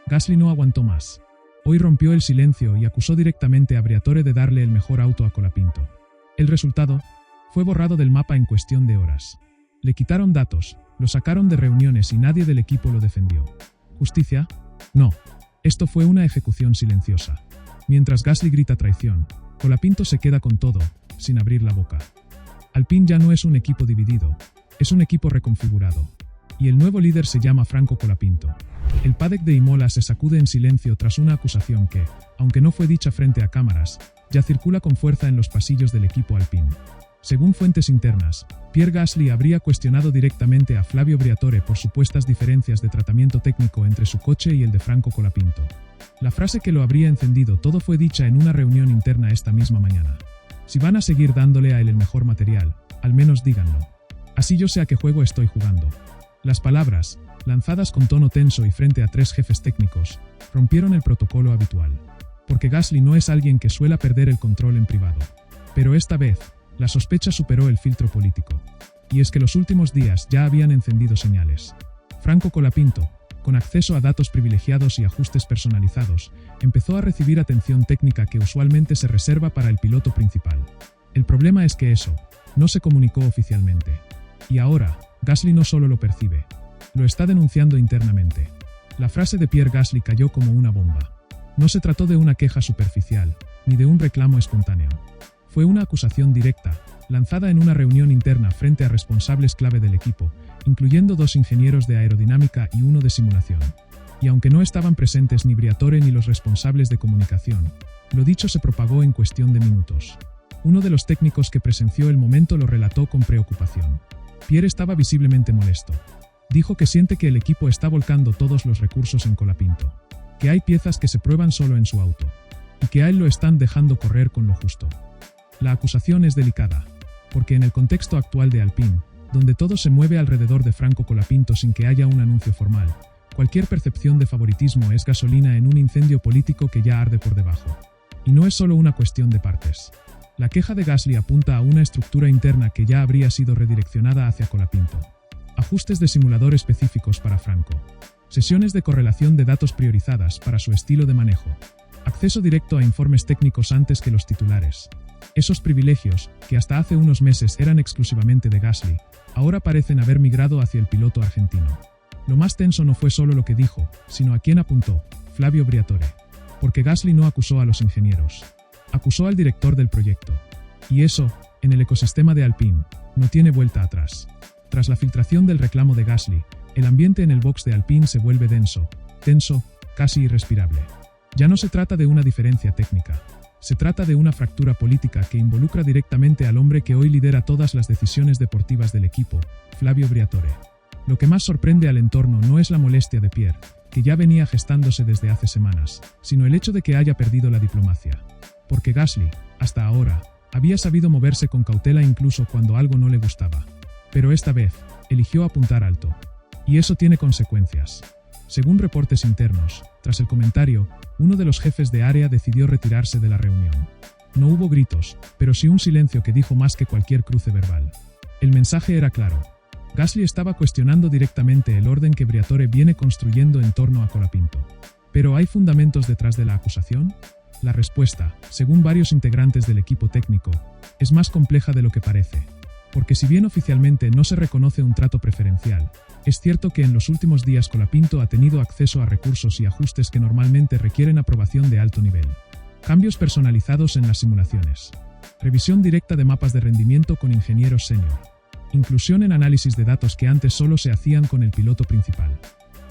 Gasly no aguantó más. Hoy rompió el silencio y acusó directamente a Briatore de darle el mejor auto a Colapinto. El resultado fue borrado del mapa en cuestión de horas. Le quitaron datos, lo sacaron de reuniones y nadie del equipo lo defendió. ¿Justicia? No. Esto fue una ejecución silenciosa. Mientras Gasly grita traición, Colapinto se queda con todo, sin abrir la boca. Alpine ya no es un equipo dividido, es un equipo reconfigurado. Y el nuevo líder se llama Franco Colapinto. El paddock de Imola se sacude en silencio tras una acusación que, aunque no fue dicha frente a cámaras, ya circula con fuerza en los pasillos del equipo Alpine. Según fuentes internas, Pierre Gasly habría cuestionado directamente a Flavio Briatore por supuestas diferencias de tratamiento técnico entre su coche y el de Franco Colapinto. La frase que lo habría encendido todo fue dicha en una reunión interna esta misma mañana. Si van a seguir dándole a él el mejor material, al menos díganlo. Así yo sé a qué juego estoy jugando. Las palabras, lanzadas con tono tenso y frente a 3 jefes técnicos, rompieron el protocolo habitual. Porque Gasly no es alguien que suela perder el control en privado. Pero esta vez, la sospecha superó el filtro político. Y es que los últimos días ya habían encendido señales. Franco Colapinto, con acceso a datos privilegiados y ajustes personalizados, empezó a recibir atención técnica que usualmente se reserva para el piloto principal. El problema es que eso no se comunicó oficialmente. Y ahora, Gasly no solo lo percibe, lo está denunciando internamente. La frase de Pierre Gasly cayó como una bomba. No se trató de una queja superficial, ni de un reclamo espontáneo. Fue una acusación directa, lanzada en una reunión interna frente a responsables clave del equipo, incluyendo 2 ingenieros de aerodinámica y 1 de simulación. Y aunque no estaban presentes ni Briatore ni los responsables de comunicación, lo dicho se propagó en cuestión de minutos. Uno de los técnicos que presenció el momento lo relató con preocupación. Pierre estaba visiblemente molesto. Dijo que siente que el equipo está volcando todos los recursos en Colapinto, que hay piezas que se prueban solo en su auto, y que a él lo están dejando correr con lo justo. La acusación es delicada, porque en el contexto actual de Alpine, donde todo se mueve alrededor de Franco Colapinto sin que haya un anuncio formal, cualquier percepción de favoritismo es gasolina en un incendio político que ya arde por debajo. Y no es solo una cuestión de partes. La queja de Gasly apunta a una estructura interna que ya habría sido redireccionada hacia Colapinto. Ajustes de simulador específicos para Franco. Sesiones de correlación de datos priorizadas para su estilo de manejo. Acceso directo a informes técnicos antes que los titulares. Esos privilegios, que hasta hace unos meses eran exclusivamente de Gasly, ahora parecen haber migrado hacia el piloto argentino. Lo más tenso no fue solo lo que dijo, sino a quién apuntó, Flavio Briatore. Porque Gasly no acusó a los ingenieros. Acusó al director del proyecto. Y eso, en el ecosistema de Alpine, no tiene vuelta atrás. Tras la filtración del reclamo de Gasly, el ambiente en el box de Alpine se vuelve denso, tenso, casi irrespirable. Ya no se trata de una diferencia técnica. Se trata de una fractura política que involucra directamente al hombre que hoy lidera todas las decisiones deportivas del equipo, Flavio Briatore. Lo que más sorprende al entorno no es la molestia de Pierre, que ya venía gestándose desde hace semanas, sino el hecho de que haya perdido la diplomacia. Porque Gasly, hasta ahora, había sabido moverse con cautela incluso cuando algo no le gustaba. Pero esta vez, eligió apuntar alto. Y eso tiene consecuencias. Según reportes internos, tras el comentario, uno de los jefes de área decidió retirarse de la reunión. No hubo gritos, pero sí un silencio que dijo más que cualquier cruce verbal. El mensaje era claro. Gasly estaba cuestionando directamente el orden que Briatore viene construyendo en torno a Colapinto. ¿Pero hay fundamentos detrás de la acusación? La respuesta, según varios integrantes del equipo técnico, es más compleja de lo que parece. Porque si bien oficialmente no se reconoce un trato preferencial, es cierto que en los últimos días Colapinto ha tenido acceso a recursos y ajustes que normalmente requieren aprobación de alto nivel. Cambios personalizados en las simulaciones. Revisión directa de mapas de rendimiento con ingenieros senior. Inclusión en análisis de datos que antes solo se hacían con el piloto principal.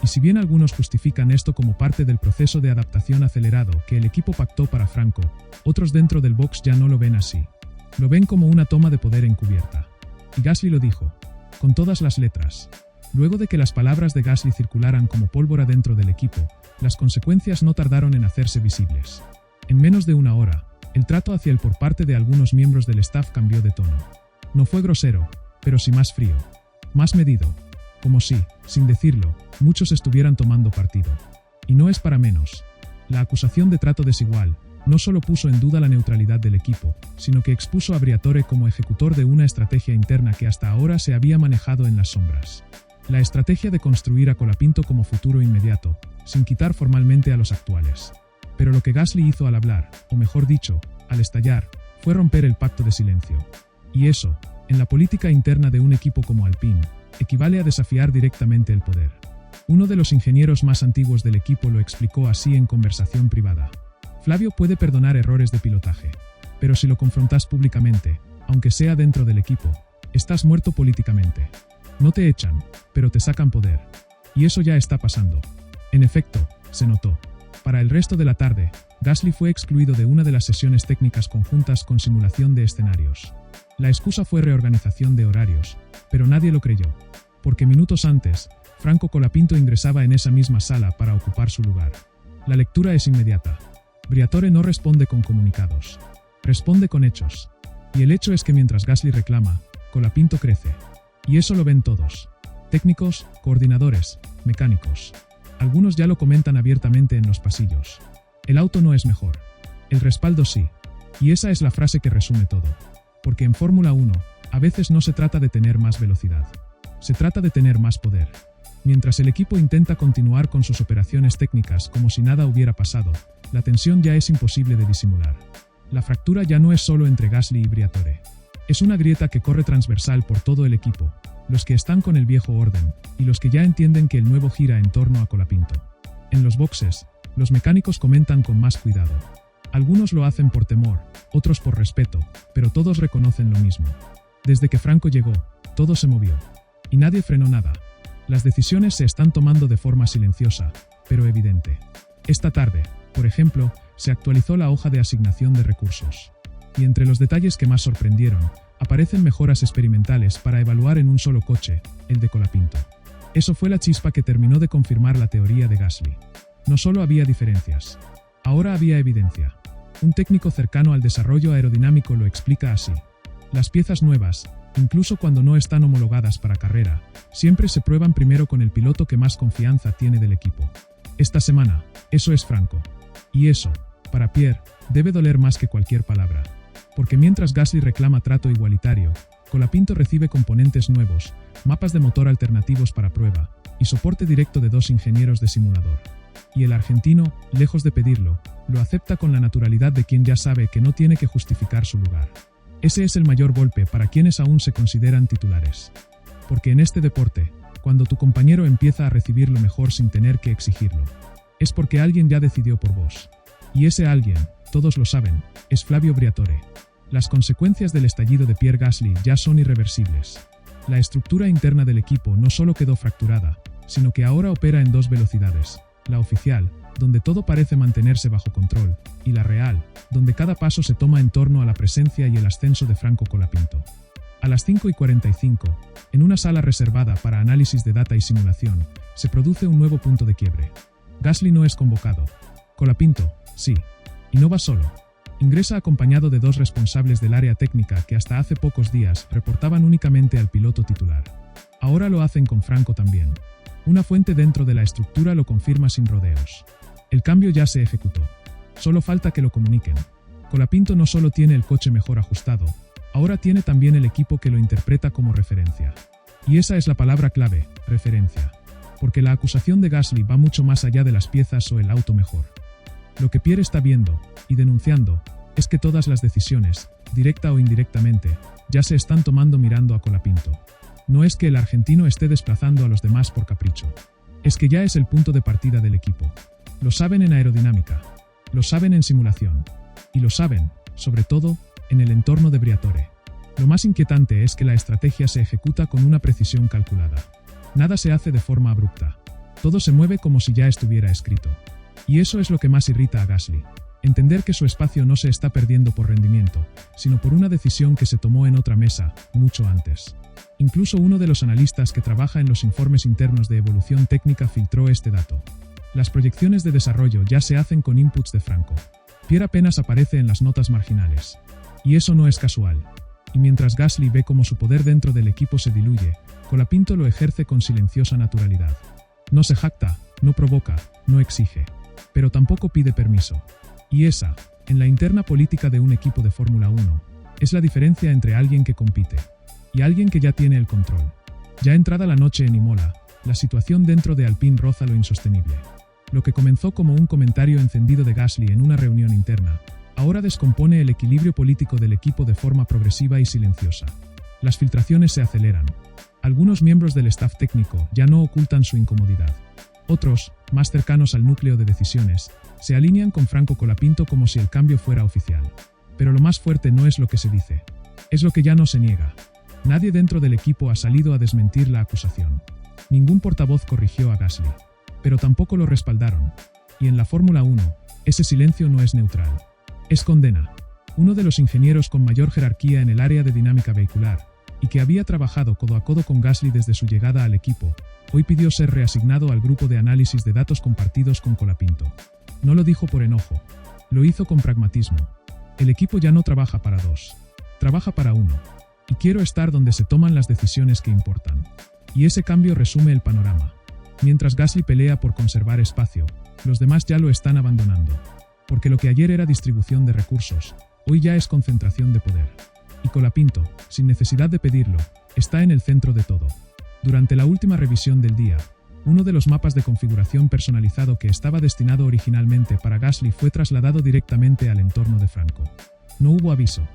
Y si bien algunos justifican esto como parte del proceso de adaptación acelerado que el equipo pactó para Franco, otros dentro del box ya no lo ven así. Lo ven como una toma de poder encubierta. Y Gasly lo dijo, con todas las letras. Luego de que las palabras de Gasly circularan como pólvora dentro del equipo, las consecuencias no tardaron en hacerse visibles. En menos de una hora, el trato hacia él por parte de algunos miembros del staff cambió de tono. No fue grosero, pero sí más frío. Más medido. Como si, sin decirlo, muchos estuvieran tomando partido. Y no es para menos. La acusación de trato desigual no solo puso en duda la neutralidad del equipo, sino que expuso a Briatore como ejecutor de una estrategia interna que hasta ahora se había manejado en las sombras. La estrategia de construir a Colapinto como futuro inmediato, sin quitar formalmente a los actuales. Pero lo que Gasly hizo al hablar, o mejor dicho, al estallar, fue romper el pacto de silencio. Y eso, en la política interna de un equipo como Alpine, equivale a desafiar directamente el poder. Uno de los ingenieros más antiguos del equipo lo explicó así en conversación privada. Flavio puede perdonar errores de pilotaje, pero si lo confrontas públicamente, aunque sea dentro del equipo, estás muerto políticamente. No te echan, pero te sacan poder. Y eso ya está pasando. En efecto, se notó. Para el resto de la tarde, Gasly fue excluido de una de las sesiones técnicas conjuntas con simulación de escenarios. La excusa fue reorganización de horarios, pero nadie lo creyó, porque minutos antes, Franco Colapinto ingresaba en esa misma sala para ocupar su lugar. La lectura es inmediata. Briatore no responde con comunicados. Responde con hechos. Y el hecho es que mientras Gasly reclama, Colapinto crece. Y eso lo ven todos. Técnicos, coordinadores, mecánicos. Algunos ya lo comentan abiertamente en los pasillos. El auto no es mejor. El respaldo sí. Y esa es la frase que resume todo. Porque en Fórmula 1, a veces no se trata de tener más velocidad. Se trata de tener más poder. Mientras el equipo intenta continuar con sus operaciones técnicas como si nada hubiera pasado, la tensión ya es imposible de disimular. La fractura ya no es solo entre Gasly y Briatore. Es una grieta que corre transversal por todo el equipo, los que están con el viejo orden, y los que ya entienden que el nuevo gira en torno a Colapinto. En los boxes, los mecánicos comentan con más cuidado. Algunos lo hacen por temor, otros por respeto, pero todos reconocen lo mismo. Desde que Franco llegó, todo se movió. Y nadie frenó nada. Las decisiones se están tomando de forma silenciosa, pero evidente. Esta tarde, por ejemplo, se actualizó la hoja de asignación de recursos. Y entre los detalles que más sorprendieron, aparecen mejoras experimentales para evaluar en un solo coche, el de Colapinto. Eso fue la chispa que terminó de confirmar la teoría de Gasly. No solo había diferencias. Ahora había evidencia. Un técnico cercano al desarrollo aerodinámico lo explica así. Las piezas nuevas, incluso cuando no están homologadas para carrera, siempre se prueban primero con el piloto que más confianza tiene del equipo. Esta semana, eso es Franco. Y eso, para Pierre, debe doler más que cualquier palabra. Porque mientras Gasly reclama trato igualitario, Colapinto recibe componentes nuevos, mapas de motor alternativos para prueba, y soporte directo de 2 ingenieros de simulador. Y el argentino, lejos de pedirlo, lo acepta con la naturalidad de quien ya sabe que no tiene que justificar su lugar. Ese es el mayor golpe para quienes aún se consideran titulares. Porque en este deporte, cuando tu compañero empieza a recibir lo mejor sin tener que exigirlo, es porque alguien ya decidió por vos. Y ese alguien, todos lo saben, es Flavio Briatore. Las consecuencias del estallido de Pierre Gasly ya son irreversibles. La estructura interna del equipo no solo quedó fracturada, sino que ahora opera en 2 velocidades. La oficial, donde todo parece mantenerse bajo control, y la real, donde cada paso se toma en torno a la presencia y el ascenso de Franco Colapinto. A las 5:45, en una sala reservada para análisis de data y simulación, se produce un nuevo punto de quiebre. Gasly no es convocado. Colapinto, sí. Y no va solo. Ingresa acompañado de 2 responsables del área técnica que hasta hace pocos días reportaban únicamente al piloto titular. Ahora lo hacen con Franco también. Una fuente dentro de la estructura lo confirma sin rodeos. El cambio ya se ejecutó. Solo falta que lo comuniquen. Colapinto no solo tiene el coche mejor ajustado, ahora tiene también el equipo que lo interpreta como referencia. Y esa es la palabra clave, referencia. Porque la acusación de Gasly va mucho más allá de las piezas o el auto mejor. Lo que Pierre está viendo, y denunciando, es que todas las decisiones, directa o indirectamente, ya se están tomando mirando a Colapinto. No es que el argentino esté desplazando a los demás por capricho. Es que ya es el punto de partida del equipo. Lo saben en aerodinámica. Lo saben en simulación. Y lo saben, sobre todo, en el entorno de Briatore. Lo más inquietante es que la estrategia se ejecuta con una precisión calculada. Nada se hace de forma abrupta. Todo se mueve como si ya estuviera escrito. Y eso es lo que más irrita a Gasly. Entender que su espacio no se está perdiendo por rendimiento, sino por una decisión que se tomó en otra mesa, mucho antes. Incluso uno de los analistas que trabaja en los informes internos de evolución técnica filtró este dato. Las proyecciones de desarrollo ya se hacen con inputs de Franco. Pierre apenas aparece en las notas marginales. Y eso no es casual. Y mientras Gasly ve cómo su poder dentro del equipo se diluye, Colapinto lo ejerce con silenciosa naturalidad. No se jacta, no provoca, no exige. Pero tampoco pide permiso. Y esa, en la interna política de un equipo de Fórmula 1, es la diferencia entre alguien que compite y alguien que ya tiene el control. Ya entrada la noche en Imola, la situación dentro de Alpine roza lo insostenible. Lo que comenzó como un comentario encendido de Gasly en una reunión interna, ahora descompone el equilibrio político del equipo de forma progresiva y silenciosa. Las filtraciones se aceleran. Algunos miembros del staff técnico ya no ocultan su incomodidad. Otros, más cercanos al núcleo de decisiones, se alinean con Franco Colapinto como si el cambio fuera oficial. Pero lo más fuerte no es lo que se dice, es lo que ya no se niega. Nadie dentro del equipo ha salido a desmentir la acusación. Ningún portavoz corrigió a Gasly, pero tampoco lo respaldaron. Y en la Fórmula 1, ese silencio no es neutral. Es condena. Uno de los ingenieros con mayor jerarquía en el área de dinámica vehicular, y que había trabajado codo a codo con Gasly desde su llegada al equipo, hoy pidió ser reasignado al grupo de análisis de datos compartidos con Colapinto. No lo dijo por enojo, lo hizo con pragmatismo. El equipo ya no trabaja para dos, trabaja para uno. Y quiero estar donde se toman las decisiones que importan. Y ese cambio resume el panorama. Mientras Gasly pelea por conservar espacio, los demás ya lo están abandonando. Porque lo que ayer era distribución de recursos, hoy ya es concentración de poder. Y Colapinto, sin necesidad de pedirlo, está en el centro de todo. Durante la última revisión del día, uno de los mapas de configuración personalizado que estaba destinado originalmente para Gasly fue trasladado directamente al entorno de Franco. No hubo aviso,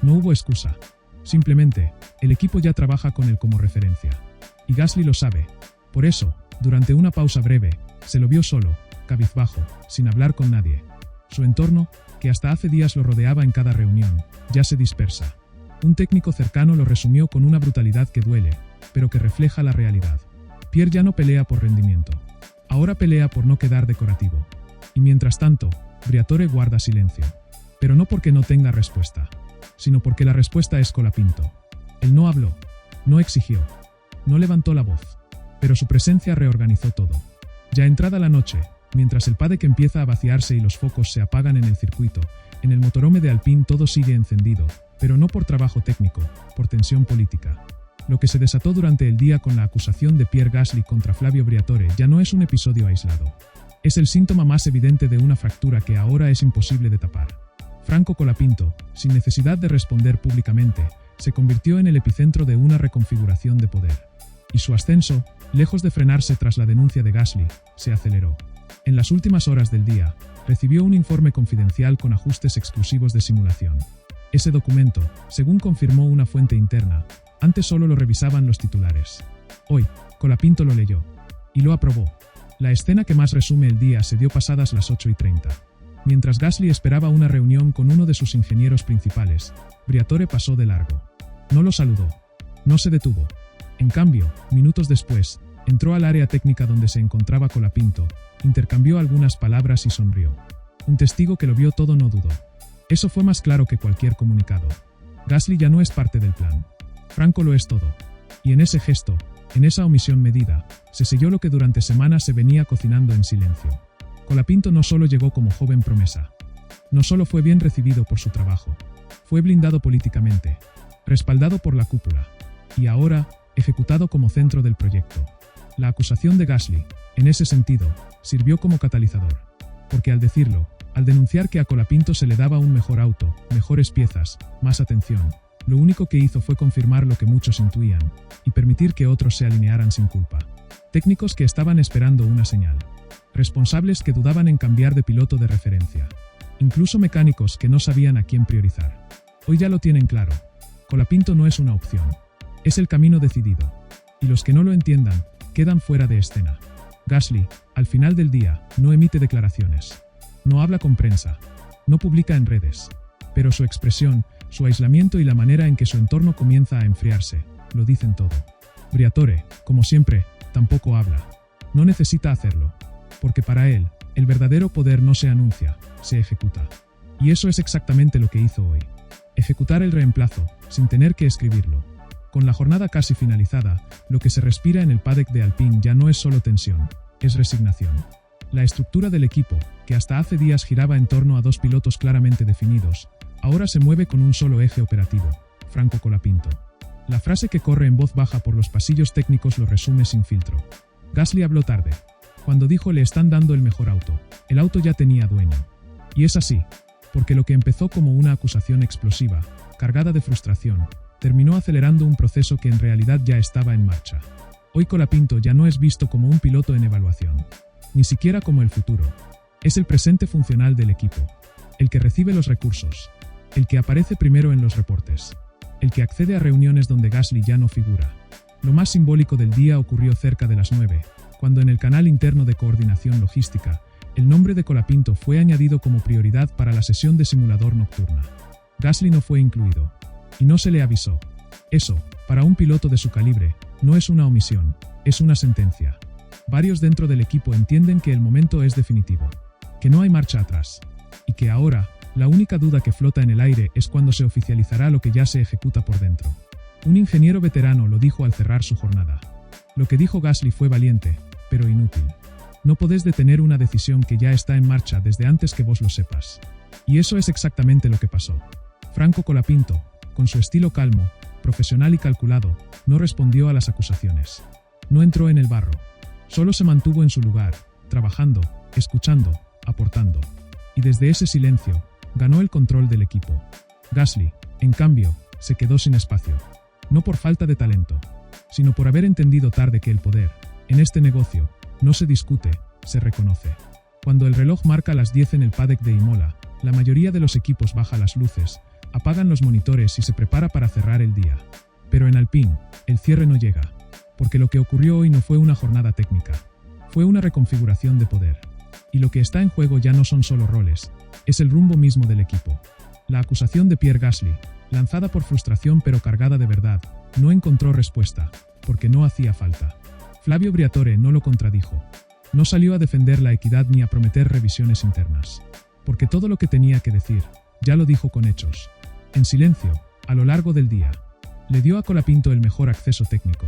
no hubo excusa. Simplemente, el equipo ya trabaja con él como referencia. Y Gasly lo sabe. Por eso, durante una pausa breve, se lo vio solo, cabizbajo, sin hablar con nadie. Su entorno, que hasta hace días lo rodeaba en cada reunión, ya se dispersa. Un técnico cercano lo resumió con una brutalidad que duele, pero que refleja la realidad. Pierre ya no pelea por rendimiento. Ahora pelea por no quedar decorativo. Y mientras tanto, Briatore guarda silencio. Pero no porque no tenga respuesta, sino porque la respuesta es Colapinto. Él no habló, no exigió, no levantó la voz, pero su presencia reorganizó todo. Ya entrada la noche, mientras el paddock empieza a vaciarse y los focos se apagan en el circuito, en el motorhome de Alpine todo sigue encendido, pero no por trabajo técnico, por tensión política. Lo que se desató durante el día con la acusación de Pierre Gasly contra Flavio Briatore ya no es un episodio aislado. Es el síntoma más evidente de una fractura que ahora es imposible de tapar. Franco Colapinto, sin necesidad de responder públicamente, se convirtió en el epicentro de una reconfiguración de poder. Y su ascenso, lejos de frenarse tras la denuncia de Gasly, se aceleró. En las últimas horas del día, recibió un informe confidencial con ajustes exclusivos de simulación. Ese documento, según confirmó una fuente interna, antes solo lo revisaban los titulares. Hoy, Colapinto lo leyó. Y lo aprobó. La escena que más resume el día se dio pasadas las 8:30. Mientras Gasly esperaba una reunión con uno de sus ingenieros principales, Briatore pasó de largo. No lo saludó. No se detuvo. En cambio, minutos después, entró al área técnica donde se encontraba Colapinto, intercambió algunas palabras y sonrió. Un testigo que lo vio todo no dudó. Eso fue más claro que cualquier comunicado. Gasly ya no es parte del plan. Franco lo es todo. Y en ese gesto, en esa omisión medida, se selló lo que durante semanas se venía cocinando en silencio. Colapinto no solo llegó como joven promesa. No solo fue bien recibido por su trabajo. Fue blindado políticamente, respaldado por la cúpula. Y ahora, ejecutado como centro del proyecto. La acusación de Gasly, en ese sentido, sirvió como catalizador. Porque al decirlo, al denunciar que a Colapinto se le daba un mejor auto, mejores piezas, más atención, lo único que hizo fue confirmar lo que muchos intuían, y permitir que otros se alinearan sin culpa. Técnicos que estaban esperando una señal. Responsables que dudaban en cambiar de piloto de referencia. Incluso mecánicos que no sabían a quién priorizar. Hoy ya lo tienen claro. Colapinto no es una opción. Es el camino decidido. Y los que no lo entiendan, quedan fuera de escena. Gasly, al final del día, no emite declaraciones. No habla con prensa. No publica en redes. Pero su expresión, su aislamiento y la manera en que su entorno comienza a enfriarse, lo dicen todo. Briatore, como siempre, tampoco habla. No necesita hacerlo. Porque para él, el verdadero poder no se anuncia, se ejecuta. Y eso es exactamente lo que hizo hoy. Ejecutar el reemplazo, sin tener que escribirlo. Con la jornada casi finalizada, lo que se respira en el paddock de Alpine ya no es solo tensión, es resignación. La estructura del equipo, que hasta hace días giraba en torno a dos pilotos claramente definidos, ahora se mueve con un solo eje operativo, Franco Colapinto. La frase que corre en voz baja por los pasillos técnicos lo resume sin filtro. Gasly habló tarde. Cuando dijo le están dando el mejor auto, el auto ya tenía dueño. Y es así, porque lo que empezó como una acusación explosiva, cargada de frustración, terminó acelerando un proceso que en realidad ya estaba en marcha. Hoy Colapinto ya no es visto como un piloto en evaluación. ni siquiera como el futuro. Es el presente funcional del equipo, el que recibe los recursos, el que aparece primero en los reportes, el que accede a reuniones donde Gasly ya no figura. Lo más simbólico del día ocurrió cerca de las 9, cuando en el canal interno de coordinación logística, el nombre de Colapinto fue añadido como prioridad para la sesión de simulador nocturna. Gasly no fue incluido, y no se le avisó. Eso, para un piloto de su calibre, no es una omisión, es una sentencia. Varios dentro del equipo entienden que el momento es definitivo, que no hay marcha atrás, y que ahora, la única duda que flota en el aire es cuándo se oficializará lo que ya se ejecuta por dentro. Un ingeniero veterano lo dijo al cerrar su jornada. Lo que dijo Gasly fue valiente, pero inútil. No podés detener una decisión que ya está en marcha desde antes que vos lo sepas. Y eso es exactamente lo que pasó. Franco Colapinto, con su estilo calmo, profesional y calculado, no respondió a las acusaciones. No entró en el barro. Solo se mantuvo en su lugar, trabajando, escuchando, aportando. Y desde ese silencio, ganó el control del equipo. Gasly, en cambio, se quedó sin espacio. No por falta de talento, sino por haber entendido tarde que el poder, en este negocio, no se discute, se reconoce. Cuando el reloj marca las 10 en el paddock de Imola, la mayoría de los equipos baja las luces, apagan los monitores y se prepara para cerrar el día. Pero en Alpine, el cierre no llega, porque lo que ocurrió hoy no fue una jornada técnica, fue una reconfiguración de poder. Y lo que está en juego ya no son solo roles, es el rumbo mismo del equipo. La acusación de Pierre Gasly, lanzada por frustración pero cargada de verdad, no encontró respuesta, porque no hacía falta. Flavio Briatore no lo contradijo. No salió a defender la equidad ni a prometer revisiones internas. Porque todo lo que tenía que decir, ya lo dijo con hechos. En silencio, a lo largo del día. Le dio a Colapinto el mejor acceso técnico.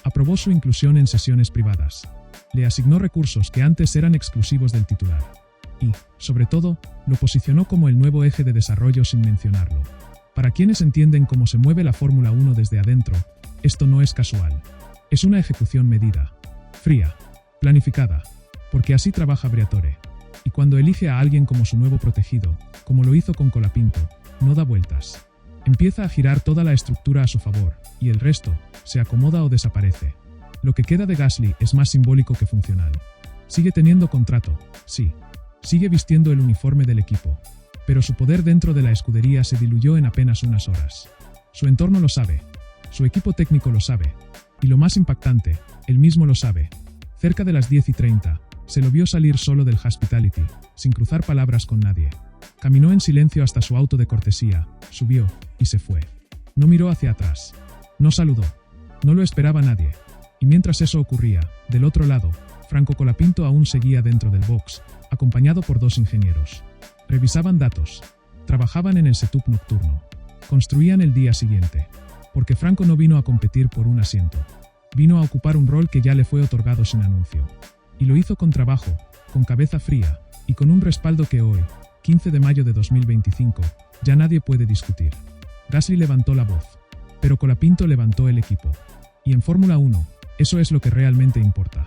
Aprobó su inclusión en sesiones privadas. Le asignó recursos que antes eran exclusivos del titular. Y, sobre todo, lo posicionó como el nuevo eje de desarrollo sin mencionarlo. Para quienes entienden cómo se mueve la Fórmula 1 desde adentro, esto no es casual. Es una ejecución medida, fría, planificada, porque así trabaja Briatore. Y cuando elige a alguien como su nuevo protegido, como lo hizo con Colapinto, no da vueltas. Empieza a girar toda la estructura a su favor, y el resto, se acomoda o desaparece. Lo que queda de Gasly es más simbólico que funcional. Sigue teniendo contrato, sí. Sigue vistiendo el uniforme del equipo. Pero su poder dentro de la escudería se diluyó en apenas unas horas. Su entorno lo sabe. Su equipo técnico lo sabe. Y lo más impactante, él mismo lo sabe. Cerca de las 10:30, se lo vio salir solo del Hospitality, sin cruzar palabras con nadie. Caminó en silencio hasta su auto de cortesía, subió, y se fue. No miró hacia atrás. No saludó. No lo esperaba nadie. Y mientras eso ocurría, del otro lado, Franco Colapinto aún seguía dentro del box, acompañado por 2 ingenieros. Revisaban datos. Trabajaban en el setup nocturno. Construían el día siguiente. Porque Franco no vino a competir por un asiento. Vino a ocupar un rol que ya le fue otorgado sin anuncio. Y lo hizo con trabajo, con cabeza fría, y con un respaldo que hoy, 15 de mayo de 2025, ya nadie puede discutir. Gasly levantó la voz. Pero Colapinto levantó el equipo. Y en Fórmula 1, eso es lo que realmente importa.